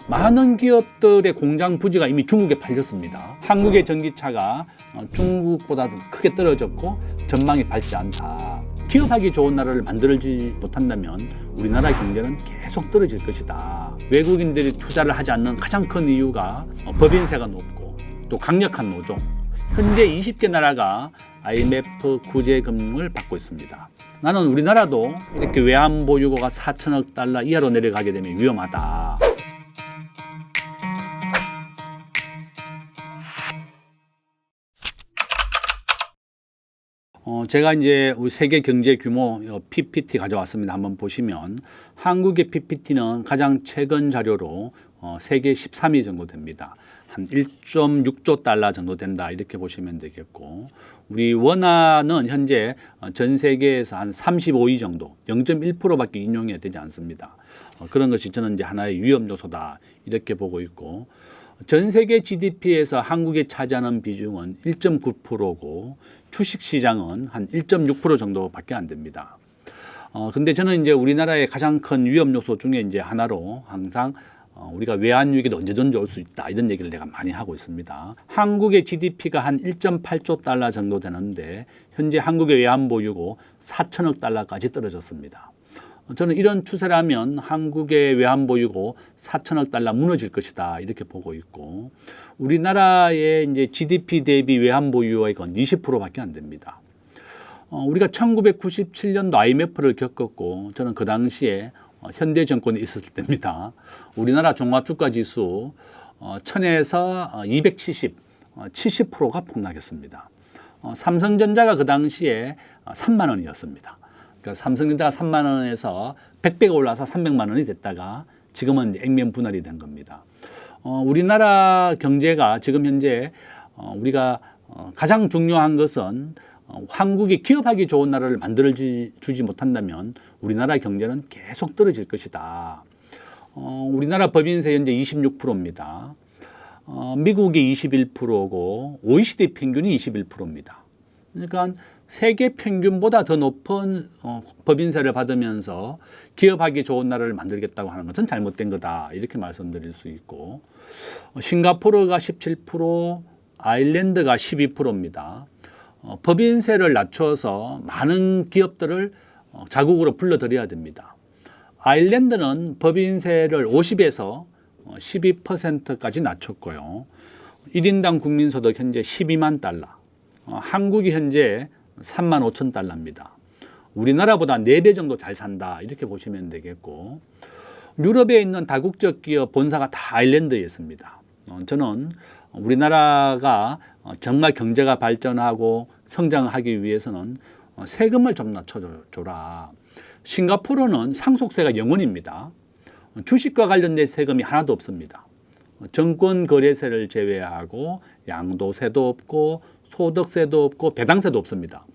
많은 기업들의 공장 부지가 이미 중국에 팔렸습니다. 한국의 전기차가 중국보다 크게 떨어졌고 전망이 밝지 않다. 기업하기 좋은 나라를 만들지 못한다면 우리나라 경제는 계속 떨어질 것이다. 외국인들이 투자를 하지 않는 가장 큰 이유가 법인세가 높고 또 강력한 노조. 현재 20개 나라가 IMF 구제금융을 받고 있습니다. 나는 우리나라도 이렇게 외환보유고가 4천억 달러 이하로 내려가게 되면 위험하다. 제가 이제 우리 세계 경제 규모 PPT 가져왔습니다. 한번 보시면 한국의 PPT는 가장 최근 자료로 세계 13위 정도 됩니다. 한 1.6조 달러 정도 된다 이렇게 보시면 되겠고, 우리 원화는 현재 전 세계에서 한 35위 정도, 0.1%밖에 인용이 되지 않습니다. 그런 것이 저는 이제 하나의 위험 요소다 이렇게 보고 있고, 전 세계 GDP에서 한국이 차지하는 비중은 1.9%고 주식시장은 한 1.6% 정도밖에 안 됩니다. 근데 저는 이제 우리나라의 가장 큰 위험 요소 중에 이제 하나로 항상 우리가 외환 위기도 언제든지 올 수 있다 이런 얘기를 내가 많이 하고 있습니다. 한국의 GDP가 한 1.8조 달러 정도 되는데 현재 한국의 외환 보유고 4천억 달러까지 떨어졌습니다. 저는 이런 추세라면 한국의 외환 보유고 4천억 달러 무너질 것이다 이렇게 보고 있고, 우리나라의 이제 GDP 대비 외환 보유액은 20%밖에 안 됩니다. 우리가 1997년도 IMF를 겪었고, 저는 그 당시에 현대정권에 있었을 때입니다. 우리나라 종합주가지수 1000에서 270, 70%가 폭락했습니다. 삼성전자가 그 당시에 3만 원이었습니다. 그러니까 삼성전자가 3만 원에서 100배가 올라서 300만 원이 됐다가 지금은 이제 액면 분할이 된 겁니다. 우리나라 경제가 지금 현재 우리가 가장 중요한 것은 한국이 기업하기 좋은 나라를 만들어주지 못한다면 우리나라 경제는 계속 떨어질 것이다. 우리나라 법인세 현재 26%입니다. 미국이 21%고 OECD 평균이 21%입니다. 그러니까 세계 평균보다 더 높은 법인세를 받으면서 기업하기 좋은 나라를 만들겠다고 하는 것은 잘못된 거다 이렇게 말씀드릴 수 있고, 싱가포르가 17%, 아일랜드가 12%입니다. 법인세를 낮춰서 많은 기업들을 자국으로 불러들여야 됩니다. 아일랜드는 법인세를 50에서 12%까지 낮췄고요. 1인당 국민소득 현재 12만 달러. 한국이 현재 3만 5천 달러입니다. 우리나라보다 4배 정도 잘 산다 이렇게 보시면 되겠고, 유럽에 있는 다국적 기업 본사가 다 아일랜드에 있습니다. 저는 우리나라가 정말 경제가 발전하고 성장하기 위해서는 세금을 좀 낮춰줘라. 싱가포르는 상속세가 0원입니다. 주식과 관련된 세금이 하나도 없습니다. 정권거래세를 제외하고 양도세도 없고 소득세도 없고 배당세도 없습니다.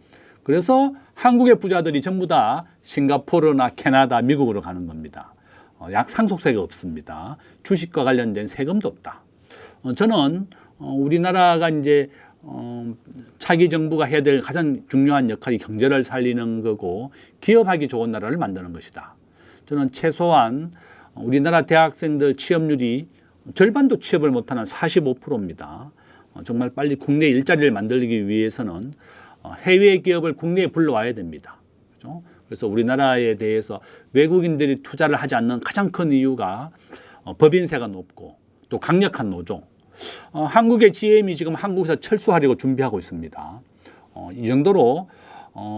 그래서 한국의 부자들이 전부 다 싱가포르나 캐나다, 미국으로 가는 겁니다. 상속세가 없습니다. 주식과 관련된 세금도 없다. 저는 우리나라가 이제 차기 정부가 해야 될 가장 중요한 역할이 경제를 살리는 거고 기업하기 좋은 나라를 만드는 것이다. 저는 최소한 우리나라 대학생들 취업률이 절반도 취업을 못하는 45%입니다. 정말 빨리 국내 일자리를 만들기 위해서는 해외 기업을 국내에 불러와야 됩니다. 그렇죠? 그래서 우리나라에 대해서 외국인들이 투자를 하지 않는 가장 큰 이유가 법인세가 높고 또 강력한 노조. 한국의 GM이 지금 한국에서 철수하려고 준비하고 있습니다. 이 정도로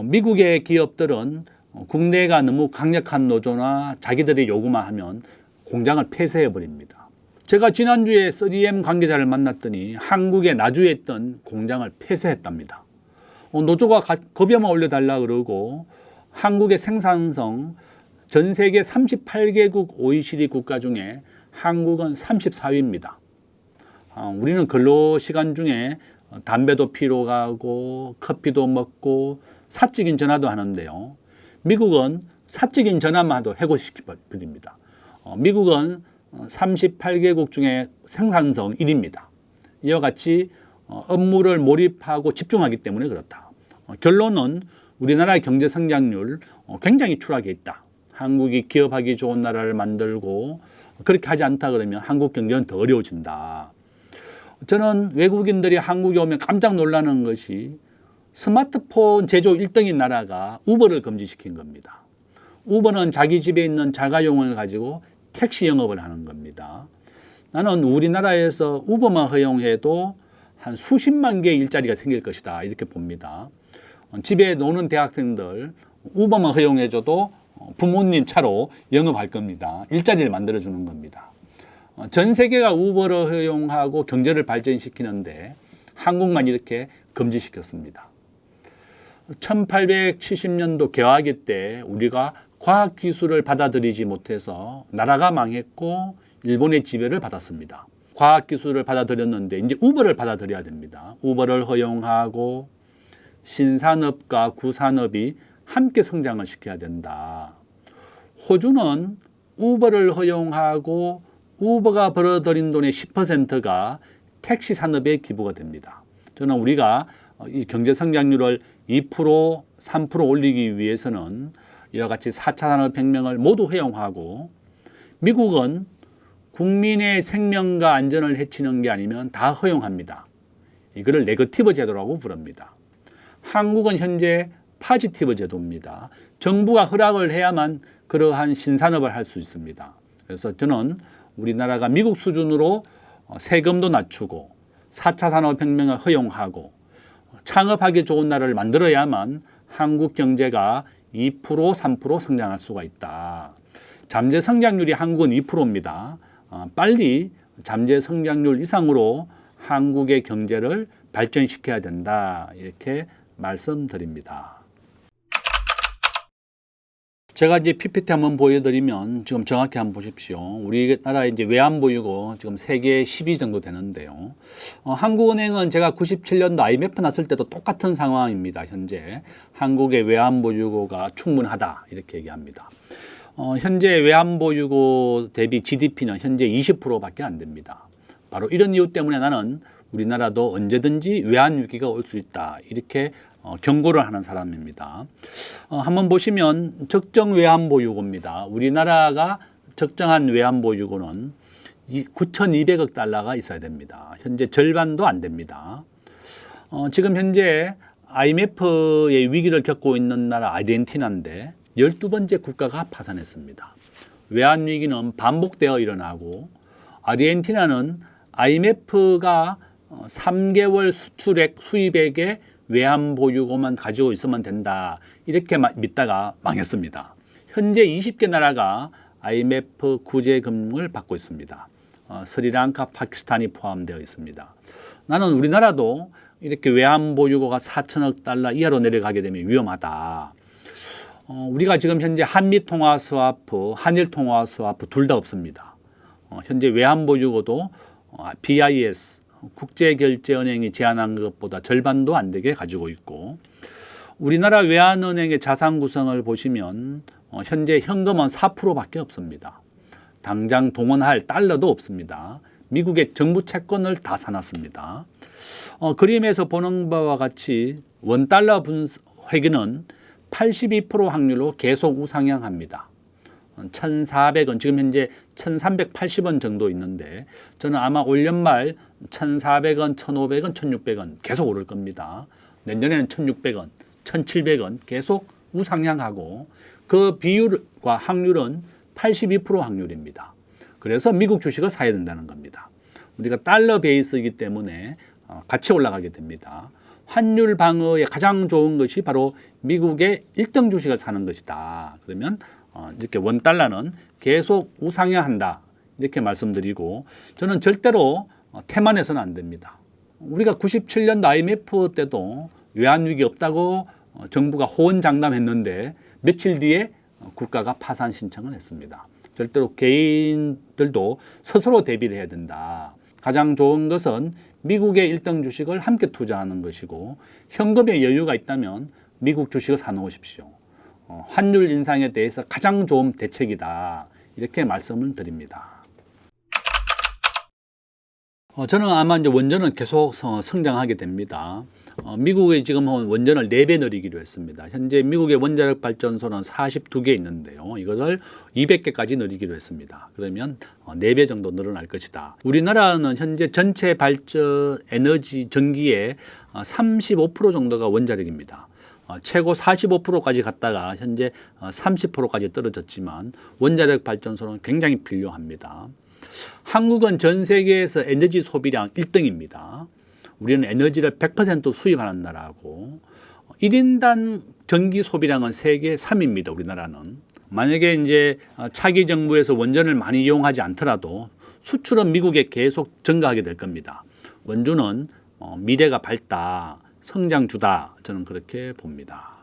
미국의 기업들은 국내가 너무 강력한 노조나 자기들이 요구만 하면 공장을 폐쇄해 버립니다. 제가 지난주에 3M 관계자를 만났더니 한국에 나주에 있던 공장을 폐쇄했답니다. 노조가 겁여만 올려달라 그러고 한국의 생산성 전 세계 38개국 OECD 국가 중에 한국은 34위입니다. 우리는 근로시간 중에 담배도 피러 가고 커피도 먹고 사적인 전화도 하는데요. 미국은 사적인 전화만 해도 해고시켜버립니다. 미국은 38개국 중에 생산성 1위입니다. 이와 같이 업무를 몰입하고 집중하기 때문에 그렇다. 결론은 우리나라 경제 성장률 굉장히 추락해 있다. 한국이 기업하기 좋은 나라를 만들고 그렇게 하지 않다 그러면 한국 경제는 더 어려워진다. 저는 외국인들이 한국에 오면 깜짝 놀라는 것이 스마트폰 제조 1등인 나라가 우버를 금지시킨 겁니다. 우버는 자기 집에 있는 자가용을 가지고 택시 영업을 하는 겁니다. 나는 우리나라에서 우버만 허용해도 한 수십만 개의 일자리가 생길 것이다 이렇게 봅니다. 집에 노는 대학생들 우버만 허용해줘도 부모님 차로 영업할 겁니다. 일자리를 만들어주는 겁니다. 전 세계가 우버를 허용하고 경제를 발전시키는데 한국만 이렇게 금지시켰습니다. 1870년도 개화기 때 우리가 과학기술을 받아들이지 못해서 나라가 망했고 일본의 지배를 받았습니다. 과학기술을 받아들였는데 이제 우버를 받아들여야 됩니다. 우버를 허용하고 신산업과 구산업이 함께 성장을 시켜야 된다. 호주는 우버를 허용하고 우버가 벌어들인 돈의 10%가 택시 산업에 기부가 됩니다. 저는 우리가 이 경제 성장률을 2%, 3% 올리기 위해서는 이와 같이 4차 산업혁명을 모두 허용하고 미국은 국민의 생명과 안전을 해치는 게 아니면 다 허용합니다. 이거를 네거티브 제도라고 부릅니다. 한국은 현재 파지티브 제도입니다. 정부가 허락을 해야만 그러한 신산업을 할 수 있습니다. 그래서 저는 우리나라가 미국 수준으로 세금도 낮추고 4차 산업혁명을 허용하고 창업하기 좋은 나라를 만들어야만 한국 경제가 2%, 3% 성장할 수가 있다. 잠재 성장률이 한국은 2%입니다. 빨리 잠재 성장률 이상으로 한국의 경제를 발전시켜야 된다. 이렇게 말씀드립니다. 제가 이제 PPT 한번 보여드리면 지금 정확히 한번 보십시오. 우리나라 이제 외환보유고 지금 세계 10위 정도 되는데요. 한국은행은 제가 97년도 IMF 났을 때도 똑같은 상황입니다. 현재 한국의 외환보유고가 충분하다 이렇게 얘기합니다. 현재 외환보유고 대비 GDP는 현재 20%밖에 안 됩니다. 바로 이런 이유 때문에 나는 우리나라도 언제든지 외환위기가 올 수 있다 이렇게 경고를 하는 사람입니다. 한번 보시면 적정 외환보유고입니다. 우리나라가 적정한 외환보유고는 9,200억 달러가 있어야 됩니다. 현재 절반도 안 됩니다. 지금 현재 IMF의 위기를 겪고 있는 나라 아르헨티나인데 12번째 국가가 파산했습니다. 외환위기는 반복되어 일어나고 아르헨티나는 IMF가 3개월 수출액 수입액의 외환보유고만 가지고 있으면 된다 이렇게 믿다가 망했습니다. 현재 20개 나라가 IMF 구제금을 받고 있습니다. 스리랑카, 파키스탄이 포함되어 있습니다. 나는 우리나라도 이렇게 외환보유고가 4천억 달러 이하로 내려가게 되면 위험하다. 우리가 지금 현재 한미통화스와프, 한일통화스와프 둘 다 없습니다. 현재 외환보유고도 BIS, 국제결제은행이 제한한 것보다 절반도 안 되게 가지고 있고 우리나라 외환은행의 자산 구성을 보시면 현재 현금은 4%밖에 없습니다. 당장 동원할 달러도 없습니다. 미국의 정부 채권을 다 사놨습니다. 그림에서 보는 바와 같이 원달러 회귀는 82% 확률로 계속 우상향합니다. 1,400원, 지금 현재 1,380원 정도 있는데 저는 아마 올 연말 1,400원, 1,500원, 1,600원 계속 오를 겁니다. 내년에는 1,600원, 1,700원 계속 우상향하고 그 비율과 확률은 82% 확률입니다. 그래서 미국 주식을 사야 된다는 겁니다. 우리가 달러 베이스이기 때문에 같이 올라가게 됩니다. 환율 방어에 가장 좋은 것이 바로 미국의 1등 주식을 사는 것이다. 그러면 이렇게 원달러는 계속 우상향한다 이렇게 말씀드리고 저는 절대로 태만해서는 안 됩니다. 우리가 97년도 IMF 때도 외환위기 없다고 정부가 호언장담했는데 며칠 뒤에 국가가 파산 신청을 했습니다. 절대로 개인들도 스스로 대비를 해야 된다. 가장 좋은 것은 미국의 1등 주식을 함께 투자하는 것이고 현금에 여유가 있다면 미국 주식을 사놓으십시오. 환율 인상에 대해서 가장 좋은 대책이다. 이렇게 말씀을 드립니다. 저는 아마 이제 원전은 계속 성장하게 됩니다. 미국이 지금 원전을 4배 늘리기로 했습니다. 현재 미국의 원자력 발전소는 42개 있는데요. 이것을 200개까지 늘리기로 했습니다. 그러면 4배 정도 늘어날 것이다. 우리나라는 현재 전체 발전 에너지 전기의 35% 정도가 원자력입니다. 최고 45%까지 갔다가 현재 30%까지 떨어졌지만 원자력 발전소는 굉장히 필요합니다. 한국은 전 세계에서 에너지 소비량 1등입니다. 우리는 에너지를 100% 수입하는 나라고 1인당 전기 소비량은 세계 3위입니다. 우리나라는. 만약에 이제 차기 정부에서 원전을 많이 이용하지 않더라도 수출은 미국에 계속 증가하게 될 겁니다. 원주는 미래가 밝다, 성장주다, 저는 그렇게 봅니다.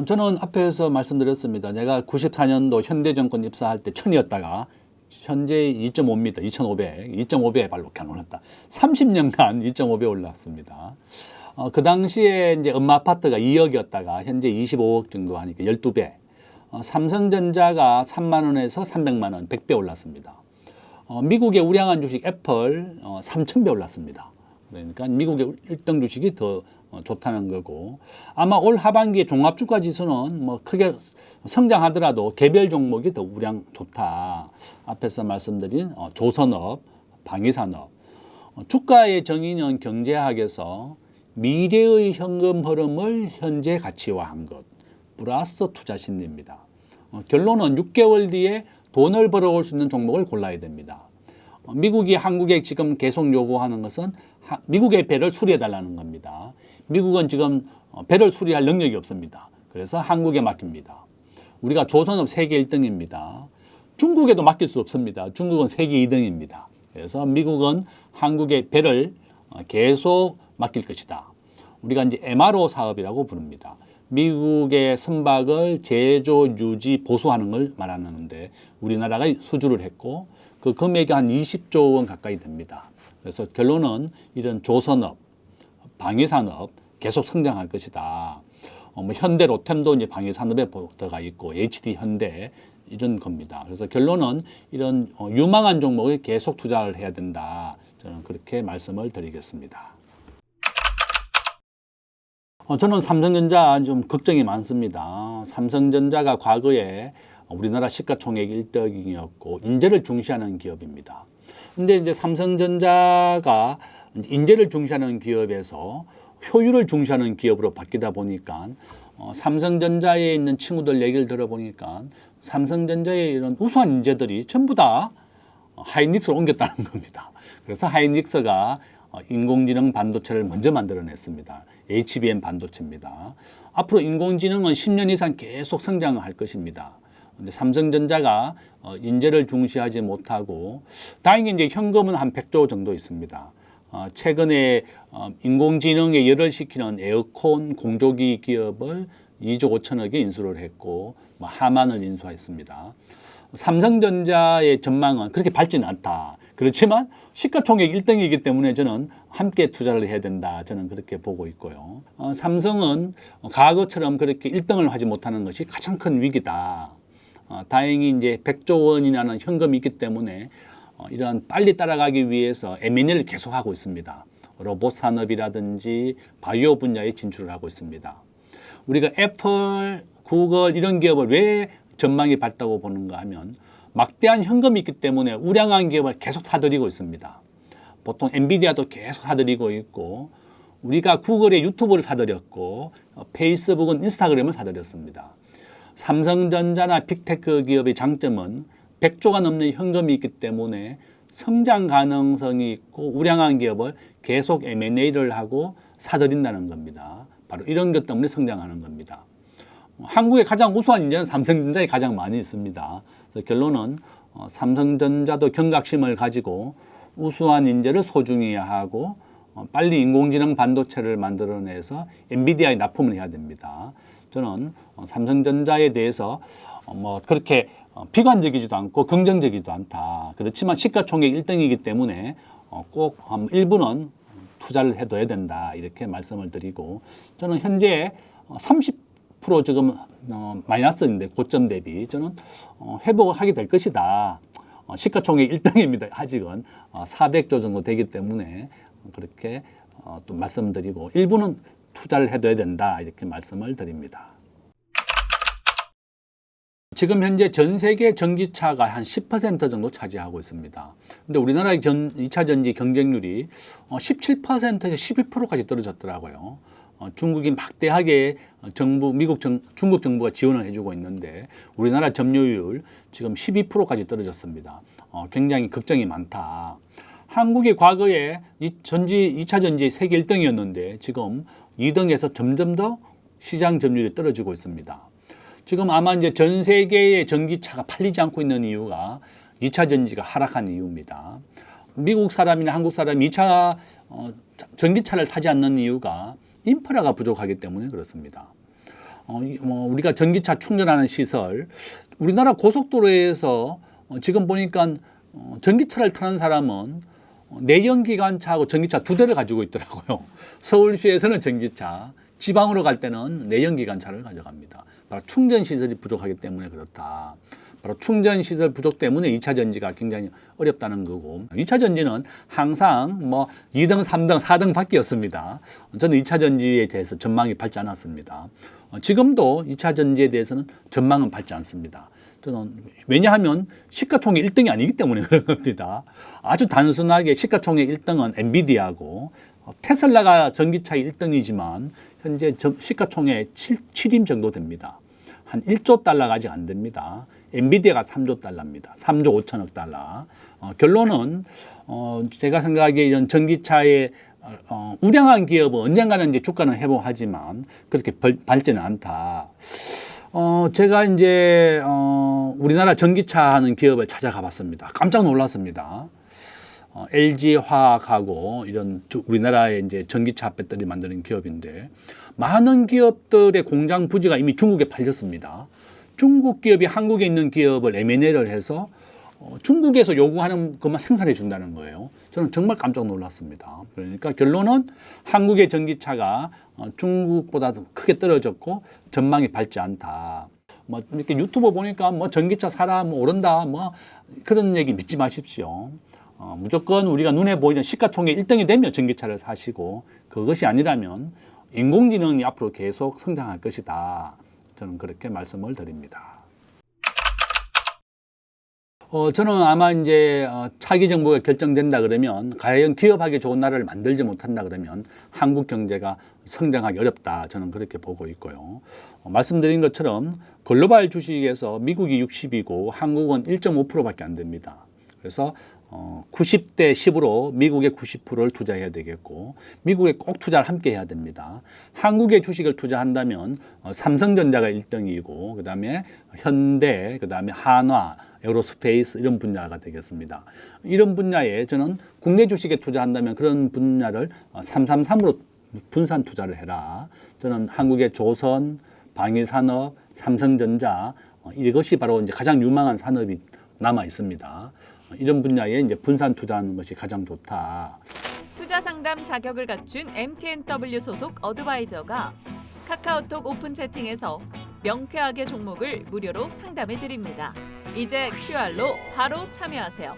저는 앞에서 말씀드렸습니다. 내가 94년도 현대정권 입사할 때 1000이었다가 현재 2.5입니다. 2,500. 2.5배에 발로 이렇게 올랐다. 30년간 2.5배 올랐습니다. 그 당시에 이제 엄마 아파트가 2억이었다가 현재 25억 정도 하니까 12배. 삼성전자가 3만 원에서 300만 원, 100배 올랐습니다. 미국의 우량한 주식 애플 3,000배 올랐습니다. 그러니까 미국의 1등 주식이 더 좋다는 거고 아마 올 하반기에 종합주가 지수는 뭐 크게 성장하더라도 개별 종목이 더 우량 좋다. 앞에서 말씀드린 조선업, 방위산업. 주가의 정의는 경제학에서 미래의 현금 흐름을 현재 가치화한 것 플러스 투자 심리입니다. 결론은 6개월 뒤에 돈을 벌어올 수 있는 종목을 골라야 됩니다. 미국이 한국에 지금 계속 요구하는 것은 미국의 배를 수리해 달라는 겁니다. 미국은 지금 배를 수리할 능력이 없습니다. 그래서 한국에 맡깁니다. 우리가 조선업 세계 1등입니다. 중국에도 맡길 수 없습니다. 중국은 세계 2등입니다. 그래서 미국은 한국의 배를 계속 맡길 것이다. 우리가 이제 MRO 사업이라고 부릅니다. 미국의 선박을 제조, 유지, 보수하는 걸 말하는데 우리나라가 수주를 했고 그 금액이 한 20조 원 가까이 됩니다. 그래서 결론은 이런 조선업, 방위산업 계속 성장할 것이다. 뭐 현대 로템도 이제 방위산업에 들어가 있고 HD 현대 이런 겁니다. 그래서 결론은 이런 유망한 종목에 계속 투자를 해야 된다. 저는 그렇게 말씀을 드리겠습니다. 저는 삼성전자 좀 걱정이 많습니다. 삼성전자가 과거에 우리나라 시가총액 1등이었고 인재를 중시하는 기업입니다. 근데 이제 삼성전자가 인재를 중시하는 기업에서 효율을 중시하는 기업으로 바뀌다 보니까 삼성전자에 있는 친구들 얘기를 들어보니까 삼성전자의 이런 우수한 인재들이 전부 다 하이닉스로 옮겼다는 겁니다. 그래서 하이닉스가 인공지능 반도체를 먼저 만들어냈습니다. HBM 반도체입니다. 앞으로 인공지능은 10년 이상 계속 성장을 할 것입니다. 근데 삼성전자가 인재를 중시하지 못하고 다행히 이제 현금은 한 100조 정도 있습니다. 최근에 인공지능에 열을 식히는 에어컨 공조기 기업을 2조 5천억에 인수를 했고 하만을 인수했습니다. 삼성전자의 전망은 그렇게 밝지는 않다. 그렇지만 시가총액 1등이기 때문에 저는 함께 투자를 해야 된다. 저는 그렇게 보고 있고요. 삼성은 과거처럼 그렇게 1등을 하지 못하는 것이 가장 큰 위기다. 다행히 이제 100조 원이라는 현금이 있기 때문에 이런 빨리 따라가기 위해서 M&A를 계속하고 있습니다. 로봇 산업이라든지 바이오 분야에 진출을 하고 있습니다. 우리가 애플, 구글 이런 기업을 왜 전망이 밝다고 보는가 하면 막대한 현금이 있기 때문에 우량한 기업을 계속 사들이고 있습니다. 보통 엔비디아도 계속 사들이고 있고 우리가 구글의 유튜브를 사들였고 페이스북은 인스타그램을 사들였습니다. 삼성전자나 빅테크 기업의 장점은 100조가 넘는 현금이 있기 때문에 성장 가능성이 있고 우량한 기업을 계속 M&A를 하고 사들인다는 겁니다. 바로 이런 것 때문에 성장하는 겁니다. 한국의 가장 우수한 인재는 삼성전자에 가장 많이 있습니다. 그래서 결론은 삼성전자도 경각심을 가지고 우수한 인재를 소중히 하고 빨리 인공지능 반도체를 만들어내서 엔비디아에 납품을 해야 됩니다. 저는 삼성전자에 대해서 뭐 그렇게 비관적이지도 않고 긍정적이지도 않다. 그렇지만 시가총액 1등이기 때문에 꼭 일부는 투자를 해둬야 된다. 이렇게 말씀을 드리고 저는 현재 30% 지금 마이너스인데 고점 대비 저는 회복을 하게 될 것이다. 시가총액 1등입니다. 아직은 400조 정도 되기 때문에 그렇게 또 말씀드리고 일부는 투자를 해둬야 된다 이렇게 말씀을 드립니다. 지금 현재 전 세계 전기차가 한 10% 정도 차지하고 있습니다. 근데 우리나라의 2차 전지 경쟁률이 17%에서 11%까지 떨어졌더라고요. 중국이 막대하게 중국 정부가 지원을 해주고 있는데 우리나라 점유율 지금 12%까지 떨어졌습니다. 굉장히 걱정이 많다. 한국이 과거에 2차 전지 세계 1등이었는데 지금 2등에서 점점 더 시장 점유율이 떨어지고 있습니다. 지금 아마 이제 전 세계의 전기차가 팔리지 않고 있는 이유가 2차 전지가 하락한 이유입니다. 미국 사람이나 한국 사람이 2차 전기차를 사지 않는 이유가 인프라가 부족하기 때문에 그렇습니다. 우리가 전기차 충전하는 시설, 우리나라 고속도로에서 지금 보니까 전기차를 타는 사람은 내연기관차하고 전기차 2대를 가지고 있더라고요. 서울시에서는 전기차, 지방으로 갈 때는 내연기관차를 가져갑니다. 바로 충전시설이 부족하기 때문에 그렇다. 바로 충전시설 부족 때문에 2차 전지가 굉장히 어렵다는 거고 2차 전지는 항상 2등, 3등, 4등 밖이었습니다. 저는 2차 전지에 대해서 전망이 밝지 않았습니다. 지금도 2차 전지에 대해서는 전망은 밝지 않습니다. 저는 왜냐하면 시가총액 1등이 아니기 때문에 그런 겁니다. 아주 단순하게 시가총액 1등은 엔비디아고 테슬라가 전기차 1등이지만 현재 시가총액 7임 정도 됩니다. 한 1조 달러가 아직 안 됩니다. 엔비디아가 3조 달러입니다. 3조 5천억 달러. 결론은 제가 생각하기에 이런 전기차의 우량한 기업은 언젠가는 이제 주가는 회복하지만 그렇게 밝지는 않다. 제가 이제 우리나라 전기차 하는 기업을 찾아가 봤습니다. 깜짝 놀랐습니다. LG화학하고 이런 우리나라의 이제 전기차 배터리 만드는 기업인데 많은 기업들의 공장 부지가 이미 중국에 팔렸습니다. 중국 기업이 한국에 있는 기업을 M&A를 해서 중국에서 요구하는 것만 생산해 준다는 거예요. 저는 정말 깜짝 놀랐습니다. 그러니까 결론은 한국의 전기차가 중국보다 크게 떨어졌고 전망이 밝지 않다. 이렇게 유튜브 보니까 전기차 사라, 오른다, 그런 얘기 믿지 마십시오. 무조건 우리가 눈에 보이는 시가총액 1등이 되면 전기차를 사시고 그것이 아니라면 인공지능이 앞으로 계속 성장할 것이다. 저는 그렇게 말씀을 드립니다. 저는 아마 이제 차기 정부가 결정된다 그러면 과연 기업하기 좋은 나라를 만들지 못한다 그러면 한국 경제가 성장하기 어렵다. 저는 그렇게 보고 있고요. 말씀드린 것처럼 글로벌 주식에서 미국이 60이고 한국은 1.5%밖에 안 됩니다. 그래서 90대 10으로 미국의 90%를 투자해야 되겠고 미국에 꼭 투자를 함께 해야 됩니다. 한국의 주식을 투자한다면 삼성전자가 1등이고 그다음에 현대, 그다음에 한화, 에어로스페이스 이런 분야가 되겠습니다. 이런 분야에 저는 국내 주식에 투자한다면 그런 분야를 333으로 분산 투자를 해라. 저는 한국의 조선, 방위산업, 삼성전자 이것이 바로 이제 가장 유망한 산업이 남아 있습니다. 이런 분야에 이제 분산 투자하는 것이 가장 좋다. 투자 상담 자격을 갖춘 MTNW 소속 어드바이저가 카카오톡 오픈 채팅에서 명쾌하게 종목을 무료로 상담해 드립니다. 이제 QR로 바로 참여하세요.